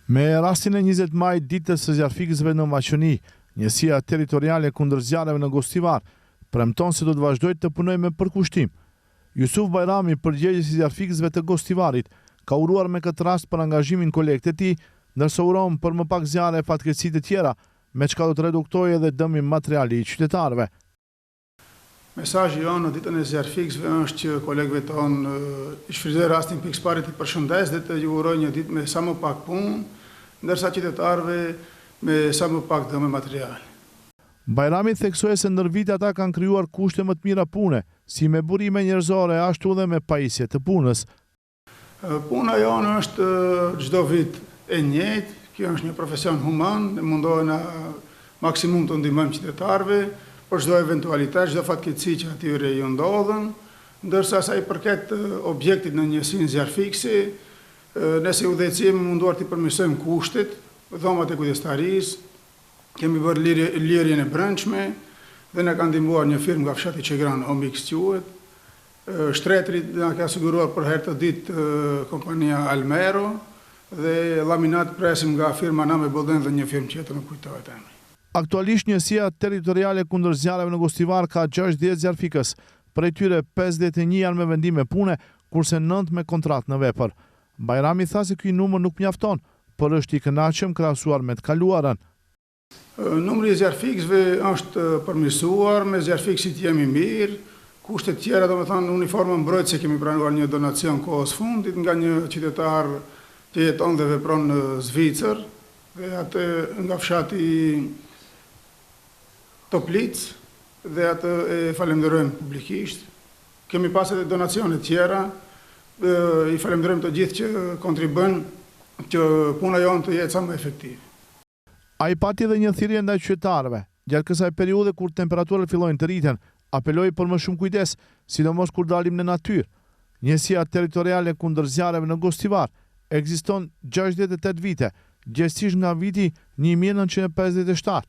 Me rastin e 20 maj ditës së zjarfikësve në Maqoni, njësia territoriale kundër zjarreve në Gostivar premton se do të vazhdojë të punojë me përkushtim. Jusuf Bajrami, përgjegjës i zjarfikësve të Gostivarit, ka uruar me këtë rast për angazhimin kolekt e tij, ndërsa uron për më pak zjarre e fatkeqësitë të tjera, me çka do të reduktojë edhe dëmin material i qytetarëve. Mesazhi jonë në ditën e zjarfikësve është që kolegëve tonë i shfrytëzoj rastin pikësparit të përshëndes dhe të ju uroj një ditë me sa më pak punë, ndërsa qytetarëve me sa më pak dëm material. Bajrami theksoi se ndër vite ata kanë krijuar kushte më të mira pune, si me burime njerëzore ashtu edhe me pajisje të punës. Puna jonë është çdo vit e njëjtë, kjo është një profesion human, ne mundohemi maksimum të ndihmojmë qytetarëve për çdo eventualitet, çdo fatkeqësi që atyre ju ndodhen, ndërsa sa i përket objektit në njësinë zjarfikësi, nëse udhëheqësi jemi munduar të përmirësojmë kushtet, dhomat e kujdestarisë, kemi bërë lirjen e brendshme dhe na ka ndihmuar një firmë nga fshati Çegran, Omix quhet. Shtretri na ka siguruar për herë të ditë kompania Almero dhe laminat presim nga firma Name Boden dhe një firmë tjetër nuk kujtohet emri. Aktualisht njësia territoriale kundër zjarreve në Gostivar ka 60 zjarfikës, prej tyre 51 janë me vendime pune, kurse 9 me kontratë në vepër. Bajrami tha se ky numër nuk mjafton, por është i kënaqur krahasuar me të kaluarën. Numri i zjarfikësve është përmirësuar, me zjarfikësit jemi mirë, kushtet tjera, domethënë uniforma mbrojtëse kemi pranuar një donacion kohës fundit nga një qytetar që jeton dhe vepron në Zvicër, dhe atë nga fshati Toplic, dhe atë e falenderojmë publikisht. Kemi pas edhe donacione tjera, i falenderojmë të gjithë që kontribuojnë që puna jonë të jetë sa më efektive. Ai pati edhe një thirrje ndaj qytetarëve. Gjatë kësaj periudhe kur temperaturat fillojnë të rriten, apeloi për më shumë kujdes, sidomos kur dalim në natyrë. Njësia territoriale kundër zjarreve në Gostivar ekziston 68 vite, gjithsesi nga viti 1957.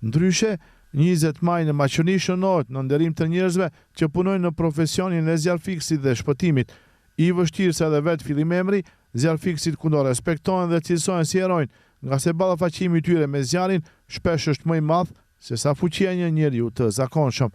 Ndryshe, 20 maj në Maqoni shënohet në nderim të njerëzve që punojnë në profesionin e zjarfikësit dhe shpëtimit. I vështirë se edhe vetë fillimemri, zjarfikësit kundo respektohen dhe cilësohen si herojnë, nga se ballafaqimi i tyre me zjarrin shpesh është më i madh se sa fuqia e një njeriu të zakonshëm.